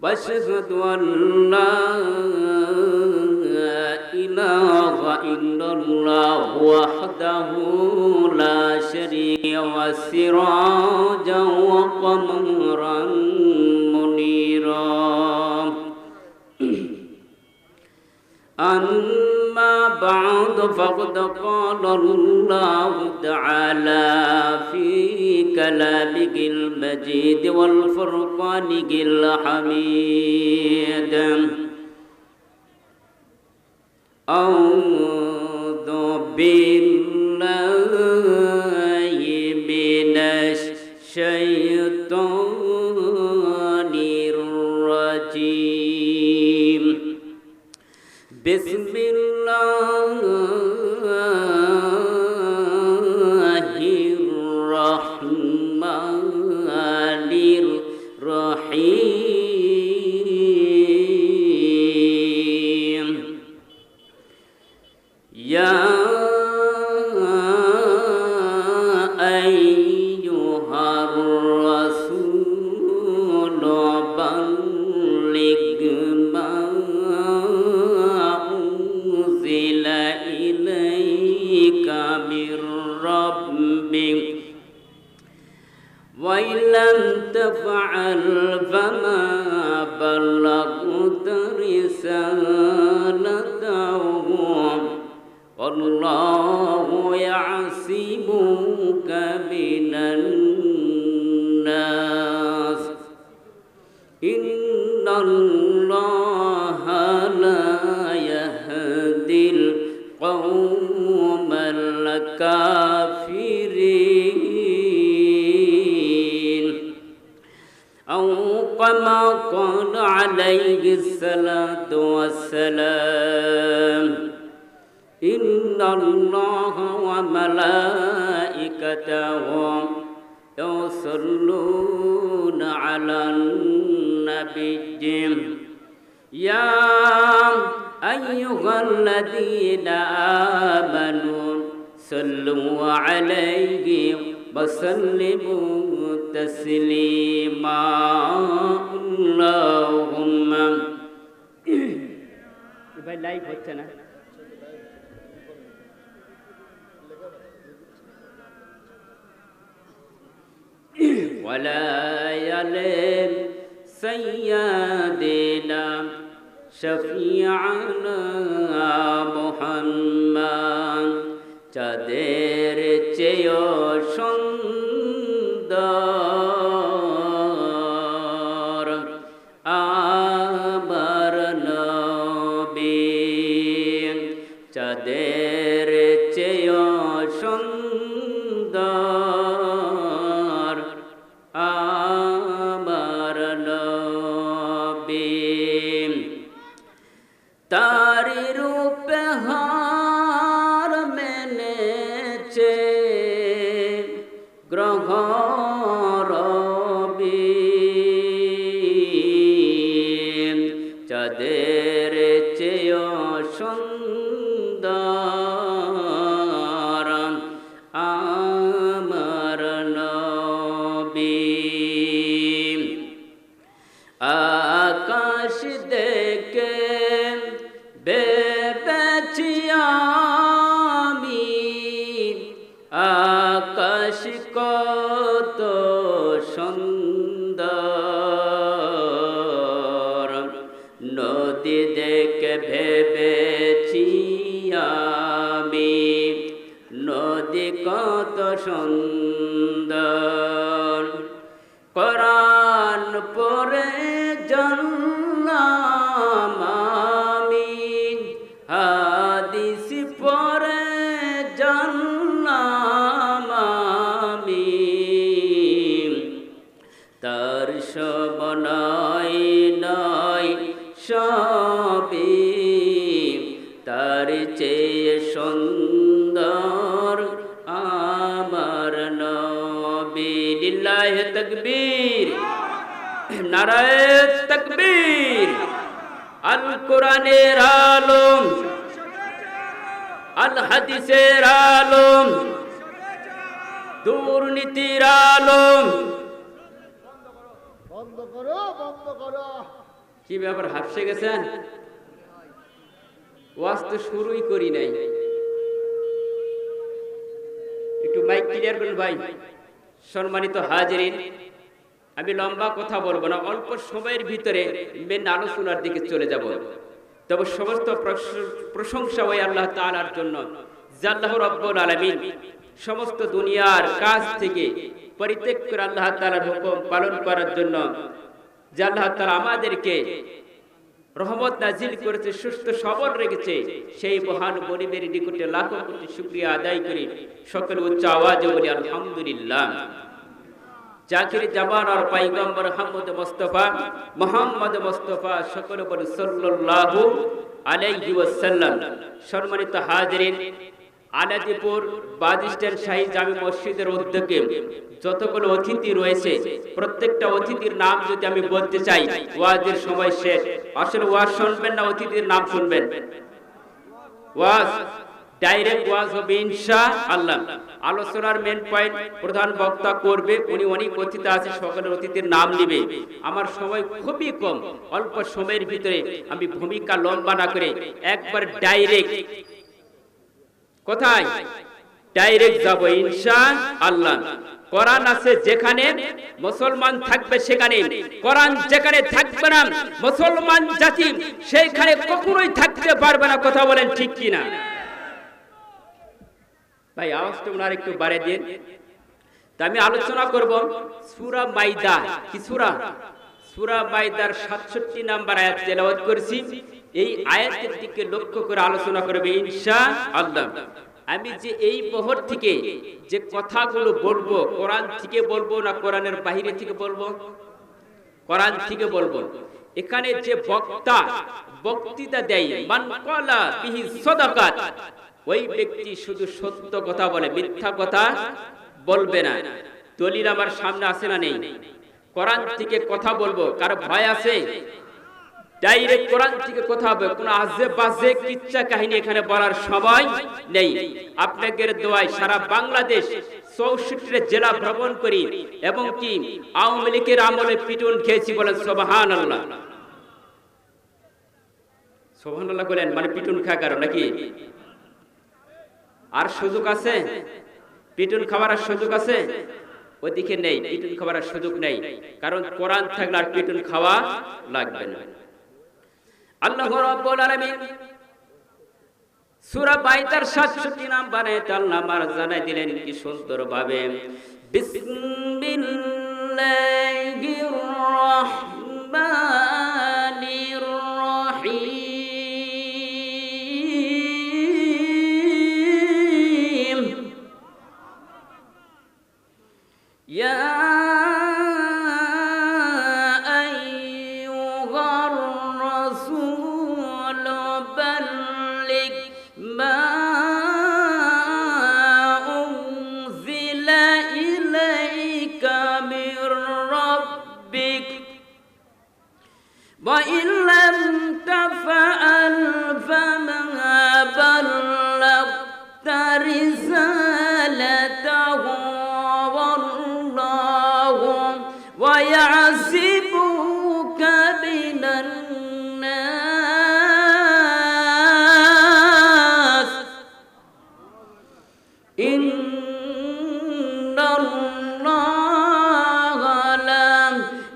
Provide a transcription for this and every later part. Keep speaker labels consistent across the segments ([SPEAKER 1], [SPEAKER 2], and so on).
[SPEAKER 1] وأشهد أن لا إله إلا الله وحده لا شريك له وسراجا وقمرا منيرا أما بعد فقد قال الله تعالى في كلامه المجيد والفرقانه الحميد أعوذ بالله من الشيطان الرجيم بسم الله الرحمن الرحيم يا أيها الرسول بلغ ما أنزل إليك من ربك وإن لم تفعل فما بلغت رسالته والله يعصمك من الناس إن الله لا يهدي القوم الكافرين أو كما قال عليه الصلاة والسلام إن الله وملائكته يصلون على النبي يا أيها الذين آمنوا صلوا عليه وسلموا تسليما اللهم ভাই লাইভ হচ্ছে না ولا يلم سيدنا شفيعنا محمد চাঁদের চেয়েও সুন্দর আমার নবী চাঁদের চেয়েও সুন্দর আমার নবী তারি রূপে হার মেনেছে গ্রহ রবি চাঁদের চেয়েও সুন্দর আমার নবী আকাশ দেখে ভেবেছি আমি আকাশ কত সুন্দর নদী দেখে ভেবেছি আমি নদী কত সুন্দর কোরআন পড়ে জানলাম আমি হাদিস পড়ে জানলাম আমি তার সব নাই নাই সবই তার চেয়ে সুন্দর আমার নবী লিল্লাহি তাকবীর নারায়ে তাকবীর আল কোরআনের আলম আল হাদিসের আলম দুর্নীতির আলম
[SPEAKER 2] বন্ধ করো
[SPEAKER 1] কি ব্যাপার, হাফসে গেছেন? ওয়াজ তো শুরুই করি নাই, একটু মাইক ক্লিয়ার করুন ভাই। সম্মানিত হাজিরিন, আমি লম্বা কথা বলবো না, অল্প সময়ের ভিতরে মেন আলোচনার দিকে চলে যাব। তবে সমস্ত প্রশংসা ওই আল্লাহ তাআলার জন্য, যে আল্লাহ রাব্বুল আলামিন সমস্ত দুনিয়ার কাজ থেকে পরিত্যাগ করে আল্লাহ তাআলার হুকুম পালন করার জন্য, যে আল্লাহ তাআলা আমাদেরকে রহমত নাজিল করেছে, সুস্থ সবল রেখেছে, সেই মহান গরিবের নিকটে লাখো কোটি শুকরিয়া আদায় করি। সকল উচ্চ আওয়াজে বলি আলহামদুলিল্লাহ। জাকির জামান আর পয়গম্বর মুহাম্মদ মুস্তাফা সকলে বলি সাল্লাল্লাহু আলাইহি ওয়াসাল্লাম। সম্মানিত হাজিরিন, আনাদিপুর বাদিস্টান শাহী জামি মসজিদের উদ্যোগে যতগুলো অতিথি রয়েছে, প্রত্যেকটা অতিথির নাম যদি আমি বলতে চাই, ওয়াজের সময় শেষ। আসলে ওয়াজ শুনবেন না অতিথির নাম শুনবেন? ওয়াজ ডাইরেক্ট ওয়াজ হবে ইনশাআল্লাহ। আলোচনার মেন পয়েন্ট প্রধান বক্তা করবে, উনি অনেক অতিথি আছে, সকলের অতিথির নাম নিবে। আমার সময় খুবই কম, অল্প সময়ের ভিতরে আমি ভূমিকা লম্বা না করে একবার ডাইরেক্ট, কোথায় ডাইরেক্ট যাব ইনশাআল্লাহ। কোরআন আছে যেখানে, মুসলমান থাকবে সেখানে। কোরআন যেখানে থাকবে না, মুসলমান জাতি সেইখানে কখনোই থাকতে পারবে না। কথা বলেন ঠিক কিনা? ভাই আওয়াজটা ওনার একটু বাড়িয়ে দিন। তা আমি আলোচনা করব সূরা মাইদা। কি সূরা? সূরা মাইদার 67 নাম্বার আয়াত তেলাওয়াত করেছি। এই আয়াতের দিকে লক্ষ্য করে আলোচনা করবে ইনশাআল্লাহ। আমি যে এই বহর থেকে যে কথাগুলো বলবো, কোরআন থেকে বলবো না কোরআনের বাইরে থেকে বলবো? কোরআন থেকে বলবো। এখানে যে বক্তা বক্তৃতা দেয়, মান ক্বালা বিহি সাদাকাত, ওই ব্যক্তি শুধু সত্য কথা বলে, মিথ্যা কথা বলবে না। দলিল আমার সামনে আছে না নেই? কোরআন থেকে কথা বলবো, কার ভয় আছে? ডাইরেক্ট কোরআন থেকে কথা হবে, কোনো আজে বাজে কিচ্ছা কাহিনী এখানে বলার সময় নেই। আপনাদের দোয়ায় সারা বাংলাদেশ 64 জেলা ভ্রমণ করি এবং কি আওয়ামী লীগের আমলে পিটুন খেয়েছি, বলেন সুবহানাল্লাহ। সুবহানাল্লাহ বলেন, মানে পিটুন খাওয়ার কারণ নাকি? আর সুযোগ আছে? পিটুন খাওয়ার সুযোগ আছে? ওইদিকে নেই, পিটুন খাওয়ার সুযোগ নেই, কারণ কোরআন থাকলে আর পিটুন খাওয়া লাগবে না। আল্লাহ রাব্বুল আলামিন সূরা বাইদার 67 নম্বরে আল্লাহ আমার জানাই দিলেন কি সুন্দর ভাবে, বিসমিল্লাহির রাহমানির রহিম। ইয়া وإن لم تفعل فما بلغت رسالته والله ويعصمك من الناس إن الله لا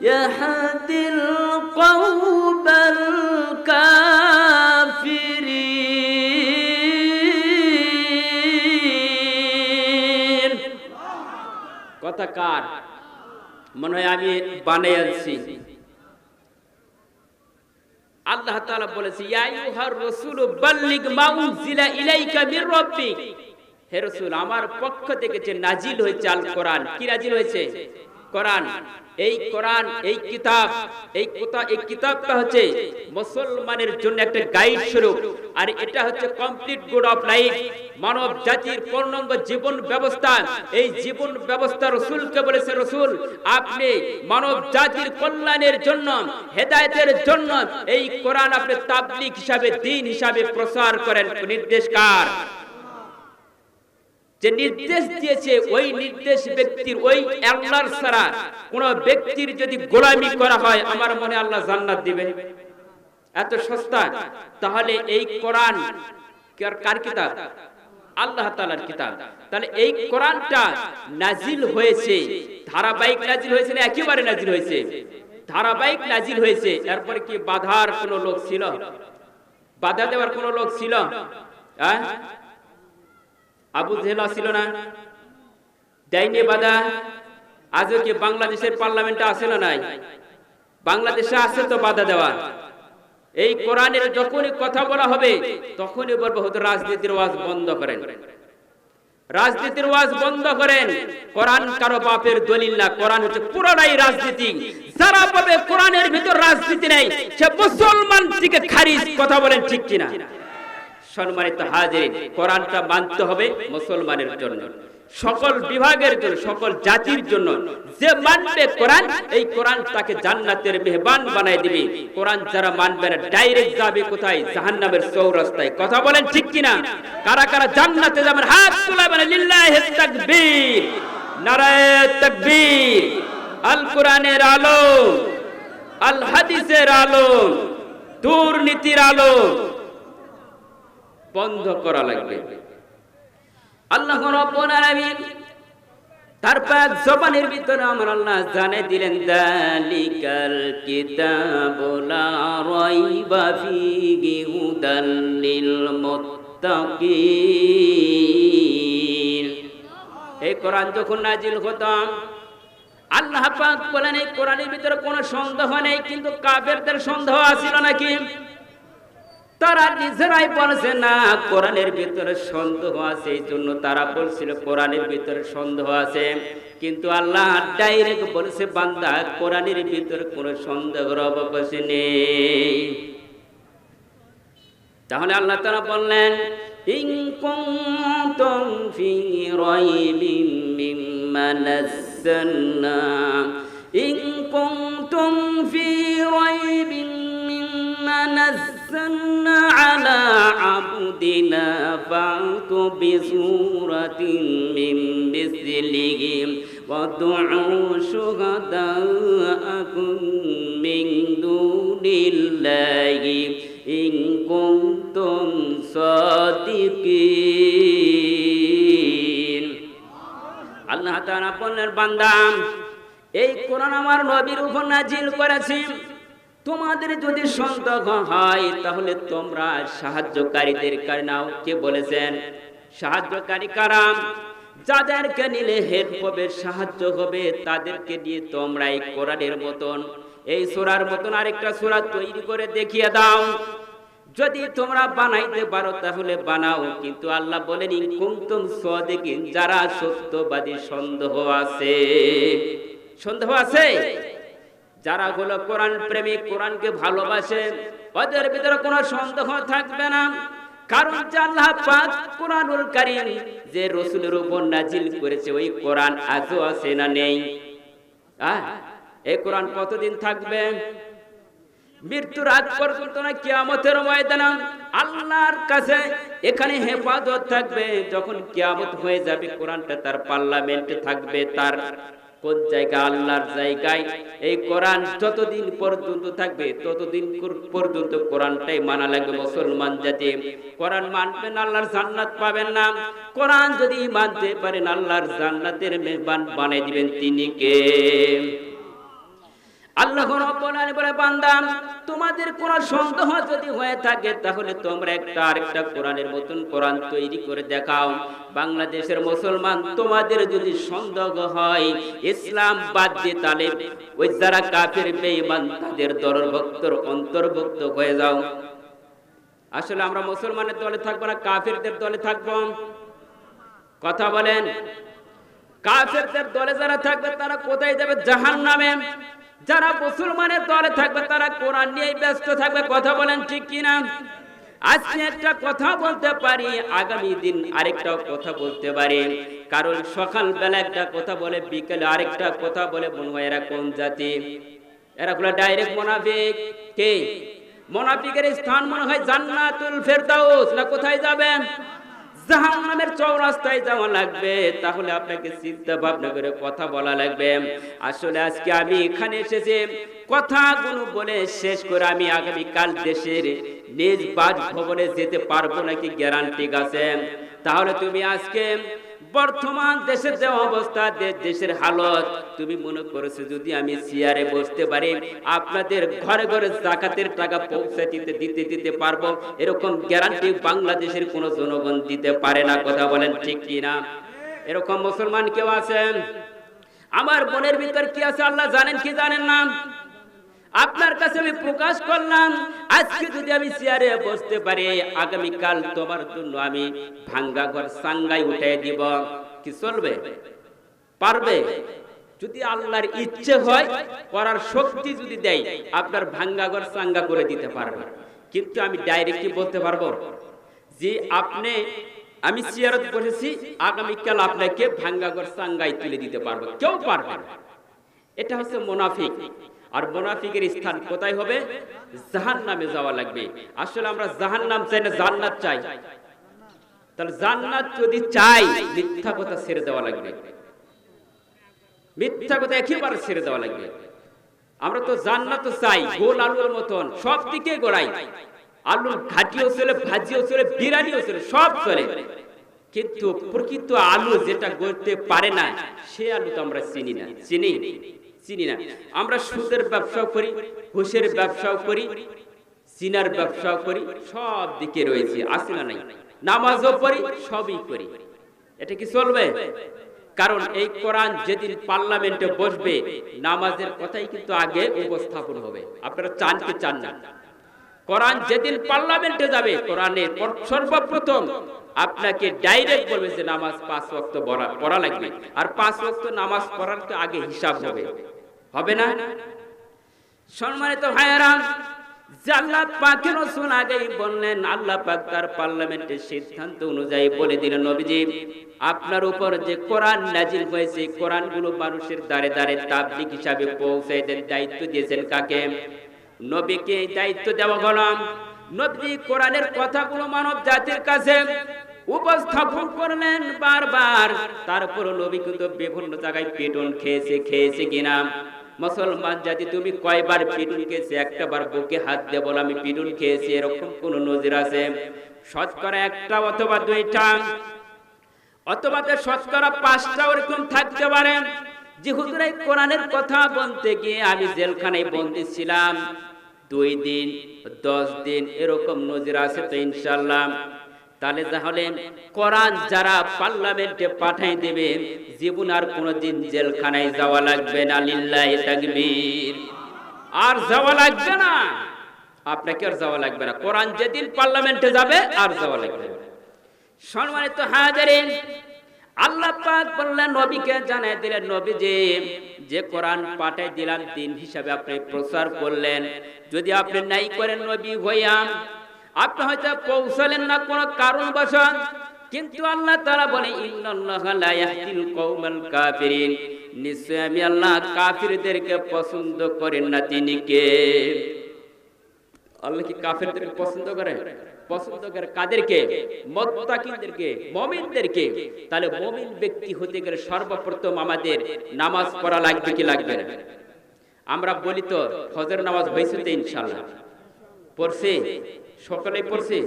[SPEAKER 1] يهدي القوم الكافرين। কথা কার? মনে হয় আমি বানাই আনছি। আল্লাহ তাআলা বলেছে, ইয়া আইয়ুহার রাসূল বাল্লিগ মা উনজিলা ইলাইকা মির রাব্বিক। হে রাসূল, আমার পক্ষ থেকে যে নাজিল হয়েছে আল কোরআন। কি নাজিল হয়েছে? কোরআন। এই কোরআন, এই কিতাব, এই কিতাবটা হচ্ছে মুসলমানের জন্য একটা গাইড স্বরূপ, আর এটা হচ্ছে কমপ্লিট গুড অফ লাইফ, মানব জাতির পূর্ণাঙ্গ জীবন ব্যবস্থা। এই জীবন ব্যবস্থা রাসূলকে বলেছে, রাসূল আপনি মানব জাতির কল্যাণের জন্য, হেদায়েতের জন্য এই কোরআন আপনি তাবলীগ হিসাবে, দ্বীন হিসাবে প্রচার করেন। নির্দেশ কার? যে নির্দেশ দিয়েছে ওই নির্দেশ ব্যক্তির, ওই আল্লাহর ছাড়া কোন ব্যক্তির যদি গোলামি করা হয়, আমার মনে আল্লাহ জান্নাত দিবে। এত সস্তা। তাহলে এই কোরআন কার কিতাব? আল্লাহ তাআলার কিতাব। তাহলে এই কোরআনটা নাজিল হয়েছে, ধারাবাহিক নাজিল হয়েছে না একেবারে নাজিল হয়েছে? ধারাবাহিক নাজিল হয়েছে। এরপরে কি বাধার কোন লোক ছিল? বাধা দেওয়ার কোন লোক ছিল? হ্যাঁ, আবু জেহেল ছিল না? দেয়নি বাধা? আজও কি বাংলাদেশের পার্লামেন্টে আছে না নাই? বাংলাদেশে আছে তো বাধা দেওয়া। এই কোরআনের যখনই কথা বলা হবে তখনই বলবো হয়তো রাজনীতির ওয়াজ বন্ধ করেন, রাজনীতির ওয়াজ বন্ধ করেন। কোরআন কারো বাপের দলিল না, কোরআন হচ্ছে পুরোটাই রাজনীতি। যারা বলবে কোরআনের ভিতর রাজনীতি নেই সে মুসলমান থেকে খারিজ। কথা বলেন ঠিক কিনা? সম্মানিত হাজির, কোরআনটা মানতে হবে মুসলমানের জন্য, সকল বিভাগের জন্য, সকল জাতির জন্য। যে মানবে কোরআন, এই কোরআন তাকে জান্নাতের মেহমান বানায় দিবে। কোরআন যারা মানবে না ডাইরেক্ট যাবে কোথায়? জাহান্নামের চৌরাস্তায়। কথা বলেন ঠিক কিনা? কারা কারা জান্নাতে যাবেন হাত তুলাবেন। লিল্লাহি তাকবীর, নারায়ে তাকবীর। আল কোরআনের আলো, আল হাদিসের আলো, দুর্নীতির আলো বন্ধ করা লাগবে। আল্লাহ রাব্বুল আলামিন তার পাক জবানের ভিতরে আমার আল্লাহ জানিয়ে দিলেন, যালিকাল কিতাবু লা রাইবা ফীহি হুদাল লিল মুত্তাকিন। এই কোরআন যখন নাজিল হতো আল্লাহ পাক বলেন এই কোরআনের ভিতরে কোনো সন্দেহ নেই, কিন্তু কাফেরদের সন্দেহ আছিল নাকি? তারা নিজেরাই বলছে না কোরআনের ভিতরে সন্দেহ আছে, এই জন্য তারা বলছিল কোরআনের ভিতরে সন্দেহ আছে। কিন্তু আল্লাহ ডাইরেক্ট বলেছে বান্দা কোরআনের ভিতরে কোনো সন্দেহের অবকাশ নেই। তাহলে আল্লাহ তাআলা বললেন, ইন কুনতুম ফি রাইবিন মিম্মা নাযালনা, ইন কুনতুম ফি রাইবিন মিম্মা নাযালনা আলা আবদিনা ফাতু বিসূরাতিন মিন মিসলিহি ওয়াদউ শুহাদাআকুম মিন দুনিল্লাহি ইন কুনতুম সাদিকিন। আল্লাহ তাআলা বললেন, বান্দা এই কোরআন আমার নবীর উপর নাজিল করেছি, তোমাদের যদি সন্দেহ হয় তাহলে তোমরা সাহায্যকারীদের কাছে নাও। কে বলেছেন সাহায্যকারী কারা? যাদেরকে নিলে হেল্প হবে, সাহায্য হবে, তাদেরকে দিয়ে তোমরা এই কোরআনের মতন, এই সূরার মতন আরেকটা সূরা তৈরি করে দেখিয়ে দাও। যদি তোমরা বানাইতে পারো তাহলে বানাও, কিন্তু আল্লাহ বলেন ইন কুনতুম সাদিকিন, যারা সত্যবাদী সন্দেহ আছে, সন্দেহ আছে, যারা হলো কোরআন প্রেমিক, কোরআনকে ভালোবাসে, ওদের ভিতরে কোনো সন্দেহ থাকবে না। কারণ আল্লাহ পাক কোরআনুল কারীম যে রাসূলের উপর নাজিল করেছে ওই কোরআন আজও আছে না নেই? এই কোরআন কতদিন থাকবে? মৃত্যুর আগ পর্যন্ত না, কিয়ামতের ময়দানে আল্লাহর কাছে এখানে হেফাজত থাকবে। যখন কিয়ামত হয়ে যাবে কোরআনটা তার পার্লামেন্টে থাকবে, তার কোন জায়গা? আল্লাহর জায়গায়। এই কোরআন যতদিন পর্যন্ত থাকবে ততদিন পর্যন্ত কোরআনটাই মানা লাগবে। মুসলমান জাতি কোরআন মানবেন আল্লাহর জান্নাত পাবেন না। কোরআন যদি মানতে পারেন আল্লাহর জান্নাতের মেহমান বানিয়ে দিবেন তিনি কে? আল্লাহ রাব্বুল আলামিন বলে, বান্দা তোমাদের কোন সন্দেহ যদি হয়ে থাকে তাহলে তোমরা একটা আরেকটা কোরআনের মতন কোরআন তৈরি করে দেখাও। বাংলাদেশের মুসলমান তোমাদের যদি সন্দেহ হয় ইসলাম বাদ দিয়ে তাহলে ওই যারা কাফের বেঈমান তাদের দলভুক্তর অন্তর্ভুক্ত হয়ে যাও। আসলে আমরা মুসলমানের দলে থাকবো না, কাফেরদের দলে থাকবো? কথা বলেন। কাফেরদের দলে যারা থাকবে তারা কোথায় যাবে? জাহান্নামে। যারা মুসলমানের দলে থাকবে তারা কোরআন নিয়ে ব্যস্ত থাকবে। কথা বলেন ঠিক কিনা? আজকে একটা কথা বলতে পারি, আগামী দিন আরেকটা কথা বলতে পারি। কারণ সকাল বেলা একটা কথা বলে, বিকেলে আরেকটা কথা বলে। মনে হয় এরা কোন জাতি? এরা হলো ডাইরেক্ট মুনাফিক। কে? মুনাফিকের স্থান মনে হয় জান্নাতুল ফেরদাউস না কোথায় যাবে? জাহান্নামের চৌরাস্তায় যাওয়া লাগবে, তাহলে আপনাকে চিন্তা ভাবনা করে কথা বলা লাগবে। আসলে আজকে আমি এখানে এসেছি কথাগুলো বলে শেষ করে আমি আগামীকাল দেশের নিজ বাসভবনে যেতে পারবো নাকি গ্যারান্টি আছে? তাহলে তুমি আজকে বর্তমান দেশের যে অবস্থা, দেশের হালত, তুমি মনে করেছো যদি আমি চেয়ারে বসতে পারি আপনাদের ঘরে ঘরে যাকাতের টাকা পৌঁছে দিতে পারবো, এরকম গ্যারান্টি বাংলাদেশের কোনো জনগণ দিতে পারে না। কথা বলেন ঠিক কি না? এরকম মুসলমান কেউ আছেন? আমার মনের ভিতর কি আছে আল্লাহ জানেন কি জানেন না? আপনার কাছে আমি প্রকাশ করলাম, আজকে যদি আমি চেয়ারে বসতে পারি আগামীকাল তোমার জন্য আমি ভাঙ্গা ঘর সাঙ্গাই উঠে দিব। কি চলবে? পারবে? যদি আল্লাহর ইচ্ছে হয়, করার শক্তি যদি দেয়, আপনার ভাঙ্গা ঘর সাঙ্গা করে দিতে পারবে। কিন্তু আমি ডাইরেক্টলি বলতে পারবো যে আপনি, আমি চেয়ারে বসেছি, আগামীকাল আপনাকে ভাঙ্গা ঘর সাঙ্গাই তুলে দিতে পারবো, কেউ পারবে না। এটা হচ্ছে মুনাফিক। আর মুনাফিকের স্থান কোথায় হবে? জাহান্নামে যাওয়া লাগবে। আসলে আমরা জাহান্নাম চাই না, জান্নাত চাই। তাহলে জান্নাত যদি চাই, মিথ্যা কথা ছেড়ে দেওয়া লাগবে, মিথ্যা কথা একেবারে ছেড়ে দেওয়া লাগবে। আমরা তো জান্নাত চাই, গোল আলুর মতন সব দিকে গোড়াই, আলু ঘাটিও চলে, ভাজিও চলে, বিরিয়ানিও চলে, সব চলে। কিন্তু প্রকৃত আলু যেটা গড়তে পারে না, সে আলু তো আমরা চিনি না, চিনি না। আমরা সুদের ব্যবসাও করি, ঘুষের ব্যবসাও করি, চিনার ব্যবসাও করি, সব দিকে রয়েছে, আছে না নাই? নামাজও পড়ি, সবই করি। এটা কি চলবে? কারণ এই কোরআন যেদিন পার্লামেন্টে বসবে, নামাজের কথাই কিন্তু আগে উপস্থাপন হবে। আপনারা চান কি চান না? কোরআন যেদিন পার্লামেন্টে যাবে, কোরআনের সর্বপ্রথম আপনাকে ডাইরেক্ট বলবে যে নামাজ 5 ওয়াক্ত পড়া লাগবে। আর 5 ওয়াক্ত নামাজ পড়ার তো আগে হিসাব হবে না? সম্মানিত ভাইয়েরা, আল্লাহ পাকের রাসূল আগেই বললেন, আল্লাহ পাক তার পার্লামেন্টের সিদ্ধান্ত অনুযায়ী বলে দিলেন, নবীজি আপনার উপর যে কোরআন নাজিল হয়েছে, কোরআনগুলো মানুষের দ্বারে দ্বারে তাবলীগ হিসাবে পৌঁছে দেন দায়িত্ব দিয়েছেন কাকে? নবীকে দায়িত্ব দেওয়া হলো। নবী কোরআনের কথাগুলো মানব জাতির কাছে উপস্থাপন করলেন বারবার। তারপর নবী কিন্তু বিভিন্ন জায়গায় পিটন খেয়েছে কিনা? মুসলমান জাতি তুমি কয়বার পিটুন খেয়েছে? একটা বার বুকে হাত দিয়ে বলো আমি পিটুন খেয়েছি, এরকম কোন নজির আছে? শতকরা একটা অথবা দুইটা, অথবা শতকরা 5টা এরকম থাকতে পারে যে হুজুর এই কোরআনের কথা বলতে গিয়ে আমি জেলখানায় বন্দী ছিলাম 2 দিন 10 দিন, এরকম নজির আছে তো ইনশাআল্লাহ। তাহলে কোরআন যারা পার্লামেন্টে পাঠাই দেবে, জীবন আর কোনদিন জেলখানায় যাওয়া লাগবে না। লিল্লাহি তাকবীর। আর যাওয়া লাগবে না, আপনাকে আর যাওয়া লাগবে না। কোরআন যেদিন পার্লামেন্টে যাবে আর যাওয়া লাগবে না। সম্মানিত হাজিরিন, আল্লাহ পাক বললেন, নবীকে জানাই দিলেন, নবীজি যে কোরআন পাঠাই দিলাম দিন হিসাবে আপনি প্রচার করলেন, যদি আপনি নাই করেন নবী হইয়া আপনি হয়তো পৌঁছালেন না কোন কারণবশত, কিন্তু আল্লাহ তাআলা বলে ইন্নাল্লাহা লা ইয়াহদিল কওমাল কাফিরিন, নিশ্চয় আমি আল্লাহ কাফিরদেরকে পছন্দ করেন না। তিনি কে? আল্লাহ কি কাফিরদেরকে পছন্দ করে? পছন্দ করে কাদেরকে? মুত্তাকিনদেরকে, মুমিনদেরকে। তাহলে মুমিন ব্যক্তি হতে গেলে সর্বপ্রথম আমাদের নামাজ পড়া লাগবে কি লাগবে না? আমরা বলি তো ফজর নামাজ হয়েছে তো ইনশাআল্লাহ, পড়ছে, সকালে পড়ছে।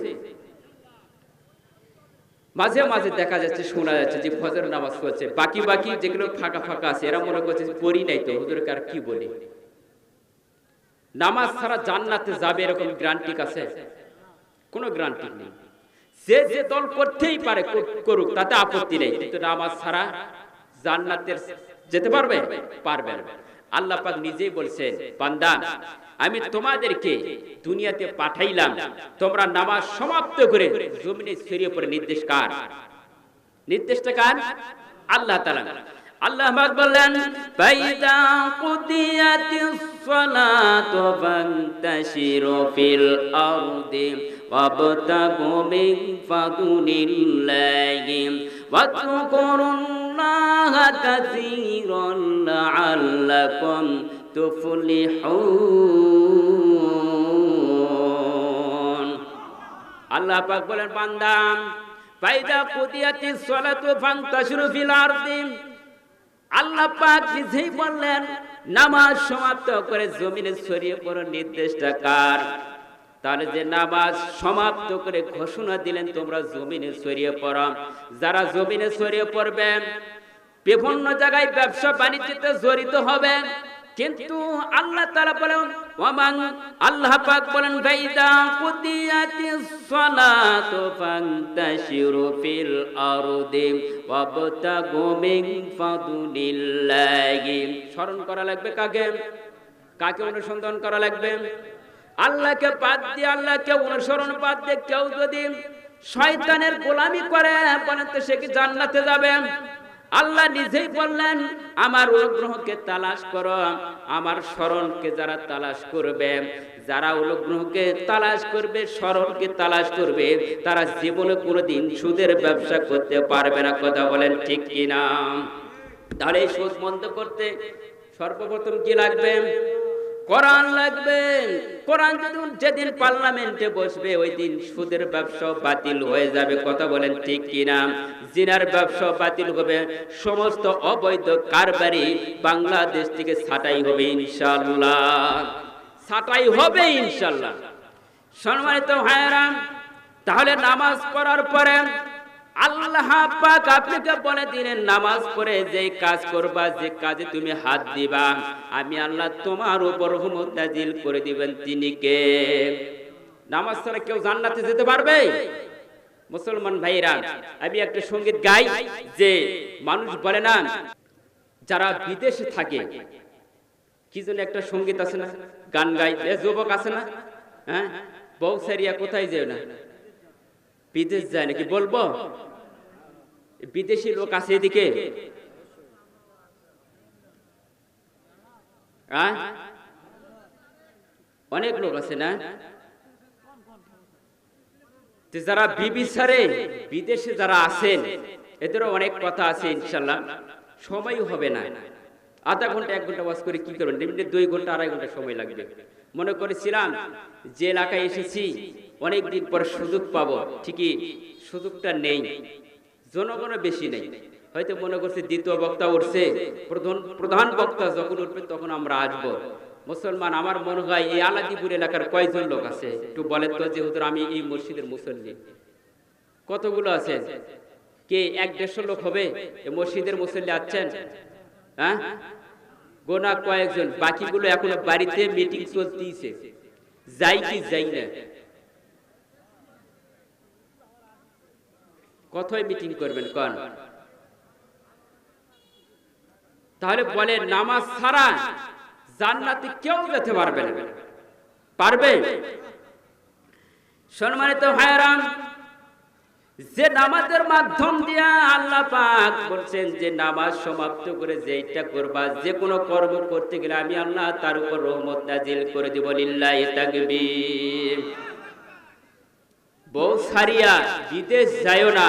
[SPEAKER 1] মাঝে মাঝে দেখা যাচ্ছে, শোনা যাচ্ছে যে ফজর নামাজ পড়ছে, বাকি যেগুলো ফাঁকা আছে এরা মনে করছে পড়ি নাই তো, হুজুরকে আর কি বলি। নামাজ ছাড়া জান্নাতে যাবে এরকম গ্যারান্টি আছে? কোনো গ্যারান্টি নেই। যে দল করতেই পারে করুক, তাতে আপত্তি নেই, কিন্তু নামাজ ছাড়া জান্নাতে যেতে পারবে না। আল্লাহ পাক নিজেই বলছেন, বান্দা আমি তোমাদেরকে দুনিয়াতে পাঠাইলাম, তোমরা নামাজ সমাপ্ত করে জমিনে ছড়িয়ে পড়ে। নির্দেশটা কার? আল্লাহ তাআলা। আল্লাহ পাক বললেন, ফাইদা কুদিয়াতিস সালাতু ফান্তাশিরু ফিল আরদি ওয়াবতাগু মিন ফাদলিল্লাহি ওয়াযকুরুল্লাহা কাসীরান লাআল্লাকুম তুফলিহুন। আল্লাহ পাক বলেন, বান্দা ফাইদা কুদিয়াতিস সালাতু ফান্তাশিরু ফিল আরদি, আল্লাহ পাক নিজেই বললেন নামাজ সমাপ্ত করে জমিনে ছড়িয়ে পড়ার নির্দেশটা কার? তাহলে যে নামাজ সমাপ্ত করে ঘোষণা দিলেন তোমরা জমিনে ছড়িয়ে পড়ো, যারা জমিনে ছড়িয়ে পড়বে বিভিন্ন জায়গায় ব্যবসা বাণিজ্যতে জড়িত হবে, কিন্তু আল্লাহ তাআলা বলেন ওয়ামান, আল্লাহ পাক বলেন ফাইদা কুদিয়াতিস সালাতু ফান্তাশিরু ফিল আরদি ওয়াবতাগু মিন ফাদলিল্লাহি। স্মরণ করা লাগবে কাকে? কাকে অনুসন্ধান করা লাগবে? আল্লাহকে বাদ দিয়ে, আল্লাহকে অনুসরণ বাদ দিয়ে কেউ যদি শয়তানের গোলামি করে বলেন তো সে কি জান্নাতে যাবে? আল্লাহ নিজেই বললেন আমার অনুগ্রহকে তালাশ করো, আমার স্মরণকে যারা তালাশ করবে, যারা অনুগ্রহকে তালাশ করবে, স্মরণকে তালাশ করবে, তারা জীবনে কোনোদিন সুদের ব্যবসা করতে পারবে না। কথা বলেন ঠিক কিনা? তাহলে এই সুদ বন্ধ করতে সর্বপ্রথম কি লাগবে? কোরআন লাগবে। কোরআন যেদিন পার্লামেন্টে বসবে ওই দিন সুদের ব্যবসা বাতিল হয়ে যাবে। কথা বলেন ঠিক কিনা? জিনার ব্যবসা বাতিল হবে, সমস্ত অবৈধ কারবারি বাংলাদেশ থেকে ছাঁটাই হবে ইনশাআল্লাহ, ছাঁটাই হবে ইনশাআল্লাহ। সম্মানিত ভাইয়েরা, তাহলে নামাজ পড়ার পরে আল্লাহ পাক আপনাকে বলে দিলেন নামাজ পড়ে যে কাজ করবা, যে কাজে তুমি হাত দিবা, আমি আল্লাহ তোমার উপর রহমত নাজিল করে দিবেন। তিনি কে? নামাজ ছাড়া কেউ জান্নাতে যেতে পারবে? মুসলমান ভাইরা, আমি একটা সঙ্গীত গাই, যে মানুষ বলে না যারা বিদেশে থাকে, কি যেন একটা সঙ্গীত আছে না, গান গাই, যুবক আছে না, হ্যাঁ, বউ সারিয়া কোথায় যায় না, বিদেশ যায় নাকি? বলবো বিদেশি লোক আছে এদিকে? অনেক লোক আছে না? যারা বিবিসারে বিদেশে যারা আছেন এদেরও অনেক কথা আছে ইনশাল্লাহ, সময় হবে না। আধা ঘন্টা 1 ঘন্টা ওয়াজ করে কি করবেন? এমনি 2 ঘন্টা 2.5 ঘন্টা সময় লাগবে। মনে করেছিলাম যে এলাকায় এসেছি অনেক দিন পর সুযোগ পাবো, ঠিকই সুযোগটা নেই, জনগণও বেশি নেই। হয়তো মনে করছে দ্বিতীয় বক্তা উঠছে, প্রধান বক্তা যখন উঠবে তখন আমরা আসবো। মুসলমান, আমার মনে হয় এই আলাদিপুর এলাকার কয়জন লোক আছে একটু বলেন তো? যে হুজুর আমি এই মসজিদের মুসল্লি, কতগুলো আছে? কে 100-150 লোক হবে এই মসজিদের মুসল্লি আছেন? হ্যাঁ, গোনা কয়েকজন, বাকিগুলো এখনো বাড়িতে মিটিং চলতেইছে, যাই কি যাই না। কোথায় মিটিং করবেন কোন? তাহলে বলে নামাজ ছাড়া জান্নাতে কেউ যেতে পারবে না, পারবে? সম্মানিত ভাইরা, যে নামাজের মাধ্যম দিয়ে আল্লাহ পাক বলছেন যে নামাজ সমাপ্ত করে যেটা করবা, যে কোনো কর্ম করতে গেলে আমি আল্লাহ তার উপর রহমত নাজিল করে দিব। লিল্লাহি তাকবীর। বউ সারিয়া বিদেশ যায়ও না।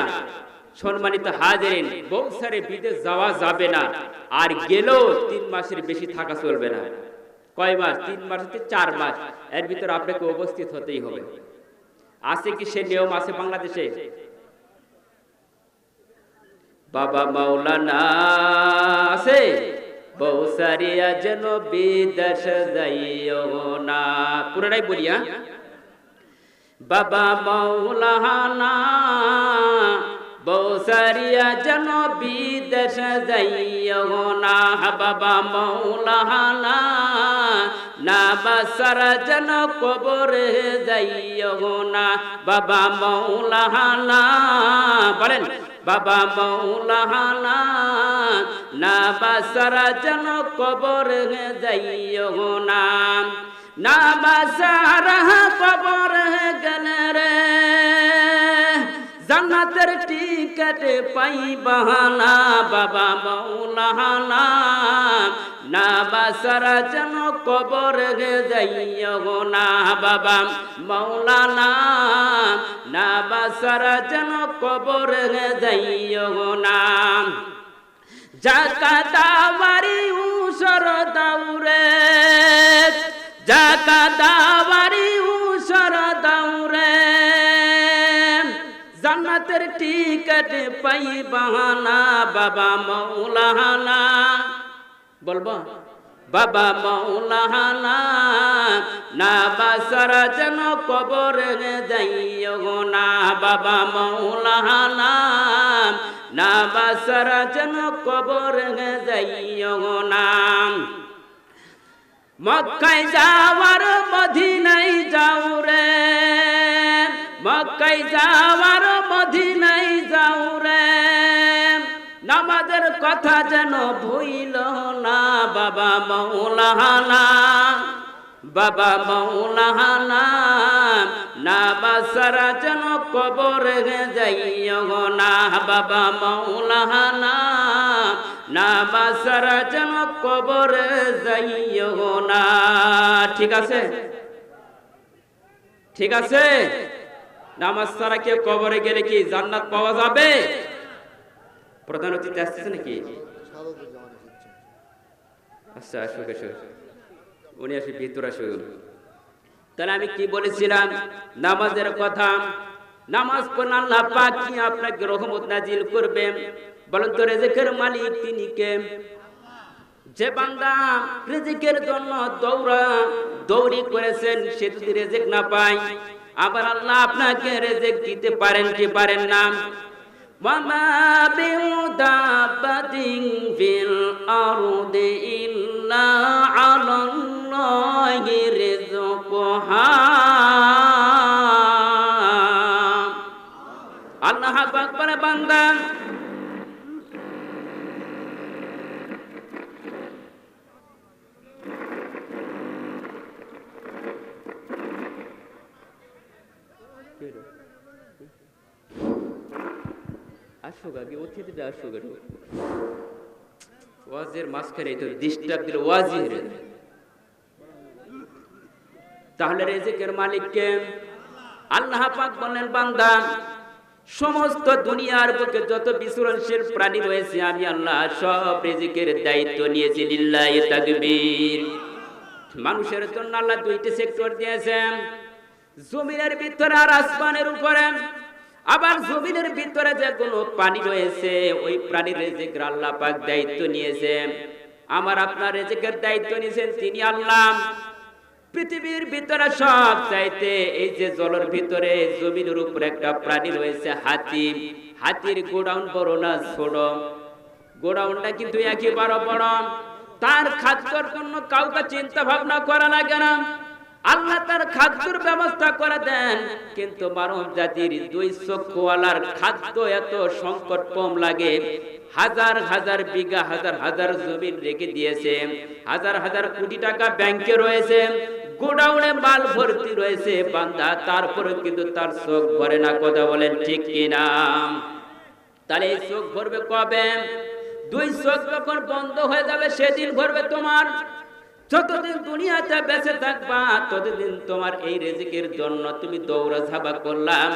[SPEAKER 1] সম্মানিত হাজিরিন, বউ সারে বিদেশ যাওয়া যাবে না, আর গেলেও 3 মাসের বেশি থাকা চলবে না। কয় মাস? 3 মাস থেকে 4 মাস, এর ভিতর আপনাকে উপস্থিত হতেই হবে। আছে কি সে নিয়ম? আছে বাংলাদেশে? বাবা মাওলানা আছে, বউ সারিয়া যেন বিদেশ যাইও না। পুরোটাই বলিয়া, বাবা মাওলানা বউ সারিয়া যেন বিদেশ যাইও না, বাবা মাওলানা না বাসারা যেন কবরে যাইও না, বাবা মাওলানা বলেন, বাবা মাওলানা না বাসারা যেন কবরে যাইও না, না বাসারা কবরে গেলে রে জান্নাতের টিকেট পাইবা না, বাবা মাওলানা না বাসারা যেন কবরে যাইও না, বাবা মাওলানা না বাসারা যেন কবরে যাইও না। জাকাতাওয়ারি উসর দাউরে, জাকাতাওয়ারি উসর দাউরে, জান্নাতের টিকিট পাইবা না বাবা মাওলানা। বলবো বাবা মাওলানা, না বাসারা যেন কবরে যাইও না বাবা মাওলানা, না বাসারা যেন কবরে যাইও না। মক্কায় যাওয়ার মদিনায় যাও রে, মক্কায় যাওয়ার মদিনায় যাও রে, নামাজের কথা যেন ভুইল না বাবা মাওলানা, বাবা মাওলানা, না বাসারা যেন কবরে যাইও না বাবা মাওলানা, না বাসারা যেন কবরে যাইও না। ঠিক আছে, ঠিক আছে। নামাজ ছাড়া কেউ কবরে গেলে কি জান্নাত পাওয়া যাবে? প্রধান অতিথি আসতেছে নাকি? আচ্ছা আসুক আসুক, উনি আসে ভিতর আসুন। তাহলে আমি কি বলেছিলাম? নামাজের কথা। নামাজ পড়লে আল্লাহ পাক কি আপনাকে রহমত নাজিল করবেন? বলেন তো রিজিকের মালিক তিনি কে? যে বান্দা রিজিকের জন্য দৌড়ি করেছেন, সে যদি রিজিক না পায়, আবার আল্লাহ আপনাকে রিজিক দিতে পারেন কি পারেন না? ওয়ামা বিদাবাতিন ফিল আরদি ইল্লা আলাল্লাহি রিজকুহা। আল্লাহ পাক বলে বান্দা আসুক, আগে অতিথিটা আসুক। ওয়াজের মাঝখানে তো ডিস্টার্ব দিল, ওয়াজি হেরে। তাহলে রিজিকের মালিককে আল্লাহ পাক বলেন বান্দা, সমস্ত দুনিয়ার বুকে যত বিচরণশীল প্রাণী রয়েছে আমি আল্লাহ সব রিজিকের দায়িত্ব নিয়েছি। লিল্লাহি তাকবীর। মানুষের জন্য আল্লাহ দুইটি সেক্টর দিয়েছেন, জমিনের ভিতরে আর আসমানের উপরে। আবার জমিনের ভিতরে যে কোনো পানি রয়েছে ওই প্রাণীর রিজিকের আল্লাহ পাক দায়িত্ব নিয়েছেন। আমার আপনার রিজিকের দায়িত্ব নিয়েছেন তিনি আল্লাহ। পৃথিবীর ভিতরে সব চাইতে এই যে জলের ভিতরে জমিনের উপরে একটা প্রাণী রয়েছে হাতি। হাতির গোডাউন বড় না ছোট? গোডাউনটা কিন্তু একেবারে বড়। তার খাদ্যর জন্য কাউকে চিন্তা ভাবনা করা লাগে না, আল্লাহ তার খাদ্যের ব্যবস্থা করে দেন। কিন্তু মানব জাতির দুই চক্ষুওয়ালার খাদ্য এত সংকট কম লাগে। হাজার হাজার বিঘা হাজার হাজার জমিন রেখে দিয়েছে, হাজার হাজার কোটি টাকা ব্যাংকে রয়েছে, গোডাউনে মাল ভর্তি রয়েছে বান্দা, তারপরে কিন্তু তার চোখ ভরে না। কথা বলেন ঠিক কিনা? তাহলে এই চোখ ভরবে কবে? দুই চোখ যখন বন্ধ হয়ে যাবে সেদিন ভরবে তোমার। যতদিন দুনিয়াতে বেঁচে থাকবা ততদিন তোমার এই রিজিকের জন্য তুমি দৌড়াঝাঁপা করলাম।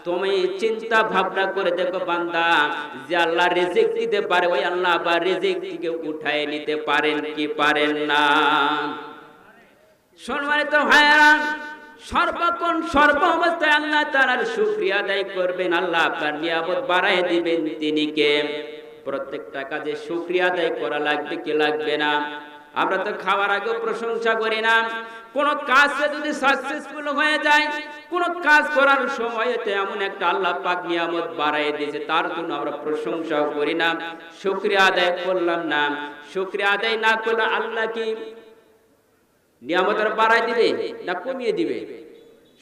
[SPEAKER 1] তুমি চিন্তা ভাবনা করে দেখো বান্দা, যে আল্লাহ রিজিক দিতে পারে ওই আল্লাহ আবার রিজিক থেকে উঠায় নিতে পারেন কি পারেন না? সম্মানিত ভাইরা, সর্বক্ষণ সর্ব অবস্থায় আল্লাহ তাআলার শুকরিয়া আদায় করবেন। আল্লাহ আপনার নিয়ামত বাড়ায় দিবেন তিনি কে? প্রত্যেকটা কাজে শুকরিয়া আদায় করা লাগবে কি লাগবে না? আমরা তো খাওয়ার আগেও প্রশংসা করি না। কোন কাজে যদি সাকসেসফুল হয়ে যায়, কোন কাজ করার সময়তে এমন একটা আল্লাহ পাক নিয়ামত বাড়ায় দিয়েছে, তার জন্য আমরা প্রশংসা করি না, শুকরিয়া আদায় করলাম না। শুকরিয়া আদায় না করলে আল্লাহ কি নিয়ামত আর বাড়ায় দিবে না কমিয়ে দিবে?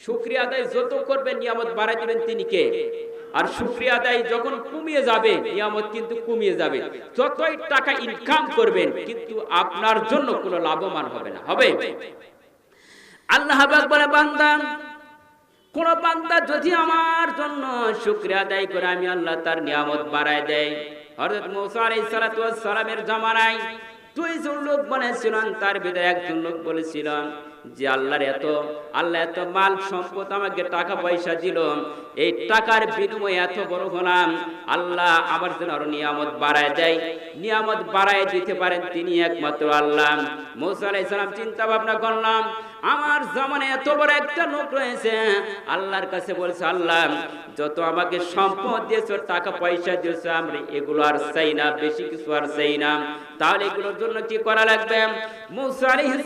[SPEAKER 1] শুকরিয়া আদায় যত করবেন নিয়ামত বাড়ায় দিবেন তিনি কে? আর শুকরিয়া আদায় যখন কমিয়ে যাবে নিয়ামত কিন্তু কমিয়ে যাবে। যতই টাকা ইনকাম করবেন কিন্তু আপনার জন্য কোনো লাভবান হবে না। হবে? আল্লাহ পাক বলে বান্দা, কোন বান্দা যদি আমার জন্য শুকরিয়া আদায় করে আমি আল্লাহ তার নিয়ামত বাড়ায় দেয়। হযরত মুসা আলাইহিস সালাতু ওয়াস সালামের জামানায় দুইজন লোক বলেছিলেন, তার ভিতরে একজন লোক বলেছিলেন যে আল্লাহ এত মাল সম্পদ আমাকে টাকা পয়সা দিল, এই টাকার বিনিময়ে এত বড় হলাম, আল্লাহ আমার জন্য আরো নিয়ামত বাড়ায় দেয়। নিয়ামত বাড়ায় দিতে পারেন তিনি একমাত্র আল্লাহ। মুসা আলাইহিস সালাম চিন্তা ভাবনা করলাম, আমার জামানে এত বড় একটা লোক রয়েছে, আল্লাহর কাছে বলছে, আল্লাহ যত আমাকে সম্পদ দিয়েছো, টাকা পয়সা দিয়েছো, আমরা এগুলো আর চাই না, বেশি কিছু আর চাই না। তাহলে এগুলোর জন্য কি করা লাগবে? মুসা আলাইহিস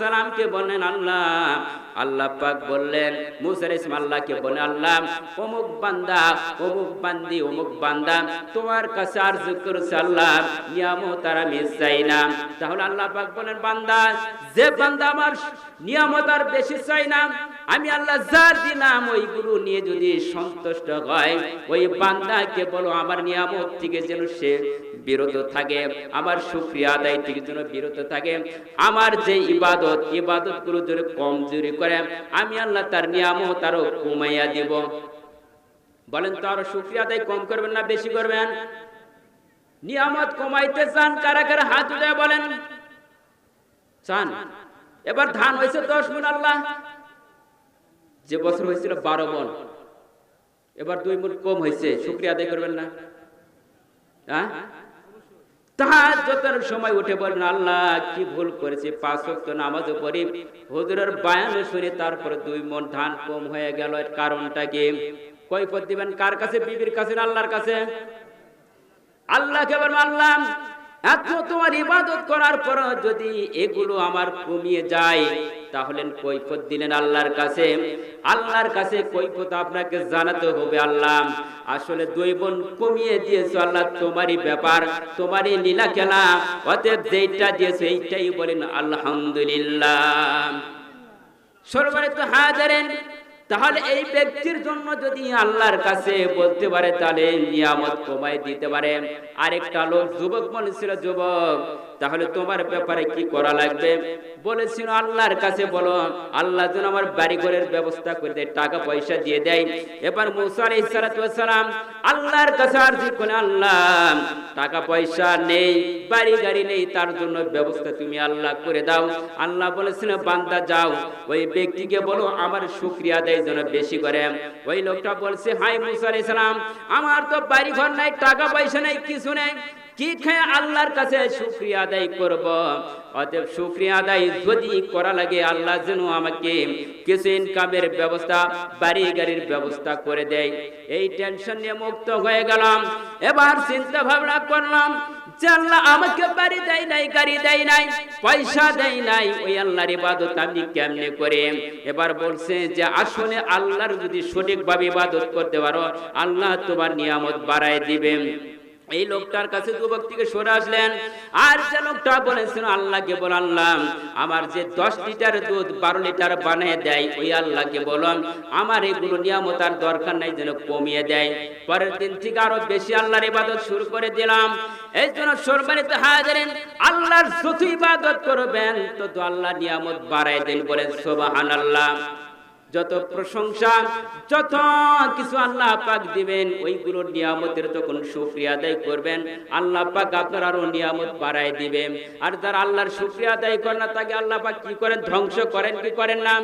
[SPEAKER 1] সালামকে বললেন আল্লাহ, আল্লাহ পাক বললেন মুসা আলাইহিস সালাম আল্লাহকে বলেন, আল্লাহ অমুক বান্দা, অমুক বান্দি, অমুক বান্দা তোমার কাছে আরজু করেছে, আল্লাহ নিয়ামত আর আমি চাই না। তাহলে আল্লাহ পাক বলেন, বান্দা, যে বান্দা আমার নিয়ামত আর বেশি চাই না, আমি আল্লাহ যা দিলাম ওইগুলো নিয়ে যদি সন্তুষ্ট হয়, ওই বান্দাকে বলো আমার নিয়ামত থেকে যেন সে বিরত থাকে, আমার শুকরিয়া আদায় থেকে যেন বিরত থাকে, আমার যে ইবাদত গুলো যদি কমজোরি করে, আমি আল্লাহ তার নিয়ামত আরো কমাইয়া দিব। বলেন তো, আরো শুকরিয়া আদায় কম করবেন না বেশি করবেন? নিয়ামত কমাইতে চান কারা কারা হাত উঠে বলেন? চান? এবার ধান হয়েছে 10 মণ, আল্লাহ যে বছর হয়েছিল 12 মণ, এবার 2 মণ কম হয়েছে, শুকরিয়া আদায় করবেন না? হ্যাঁ, তাহাজ্জুদের সময় উঠে বলেন, আল্লাহ কি ভুল করেছি, 5 ওয়াক্ত নামাজও পড়ি, হুজুরের বয়ানও শুনে তারপরে 2 মণ ধান কম হয়ে গেল, এর কারণটা কি? কৈফিয়ত দিবেন কার কাছে? বিবির কাছে না আল্লাহর কাছে? আল্লাহকে বলবেন, আল্লাহ এত তোমার ইবাদত করার পর যদি এগুলো আমার কমিয়ে যায়, তাহলে কৈফিয়ত দিলেন আল্লাহর কাছে। আল্লাহর কাছে কৈফিয়ত আপনাকে জানাতে হবে, আল্লাহ আসলে 2 মণ কমিয়ে দিয়েছো, আল্লাহ তোমারই ব্যাপার, তোমারই লীলা খেলা, অতএব যেটা দিয়েছো এইটাই বলেন আলহামদুলিল্লাহ। সর্বরিত হাজারেন, তাহলে এই ব্যক্তির জন্য যদি আল্লাহর কাছে বলতে পারে, তাহলে নিয়ামত কমাই দিতে পারে। আরেকটা লোক যুবক বলেছিল, যুবক তাহলে তোমার ব্যাপারে কি করা লাগবে? বলেছিল আল্লাহর কাছে বলো, আল্লাহ যেন আমার বাড়ি ঘরের ব্যবস্থা করে দেয়, টাকা পয়সা দিয়ে দেয়। এবার মুসা আলাইহিস সালাম আল্লাহর কাছে আরজি করে, আল্লাহ টাকা পয়সা নেই, বাড়ি গাড়ি নেই, তার জন্য ব্যবস্থা তুমি আল্লাহ করে দাও। আল্লাহ বলেছিল, বান্দা যাও ওই ব্যক্তিকে বলো আমার শুকরিয়া আদায় যেন বেশি করে। ওই লোকটা বলছে, হাই মুসা আলাইহিস সালাম, আমার তো বাড়ি ঘর নাই, টাকা পয়সা নেই, কিছু নেই, কি খেয়ে আল্লাহর কাছে শুকরিয়া আদায় করব? অতএব শুকরিয়া আদায় যদি করা লাগে, আল্লাহ যেন আমাকে কিছু ইনকামের ব্যবস্থা, বাড়ি গাড়ির ব্যবস্থা করে দেয়। এই টেনশন নিয়ে মুক্ত হয়ে গেলাম। এবার চিন্তা ভাবনা করলাম যে আল্লাহ আমাকে বাড়ি দেয় নাই, গাড়ি দেয় নাই, পয়সা দেয় নাই, ওই আল্লাহর ইবাদত আমি কেমনে করে? এবার বলছে যে আসলে আল্লাহর যদি সঠিকভাবে ইবাদত করতে পারো, আল্লাহ তোমার নিয়ামত বাড়ায় দিবেন। এই লোকটার কাছে যুবক থেকে সরে আসলেন, আর যে লোকটা বলেছিল আল্লাহকে বল, আল্লাহ আমার যে 10 লিটার দুধ 12 লিটার বানিয়ে দেয়, ওই আল্লাহকে বললাম আমার এগুলো নিয়ামত আর দরকার নাই, যেন কমিয়ে দেয়। পরের দিন থেকে আরো বেশি আল্লাহর ইবাদত শুরু করে দিলাম। এই জন্য সম্মানিত হাজিরিন, আল্লাহর যত ইবাদত করবেন তত আল্লাহ নিয়ামত বাড়ায় দেন। বলেন সুবহানাল্লাহ। যত প্রশংসা, যত কিছু আল্লাহ পাক দিবেন, ওইগুলোর নিয়ামতের তখন শুকরিয়া আদায় করবেন, আল্লাহ পাক আপনার আরো নিয়ামত বাড়ায় দিবেন। আর যারা আল্লাহর শুকরিয়া আদায় করে না, তাকে আল্লাহ পাক কি করেন? ধ্বংস করেন, কি করেন না?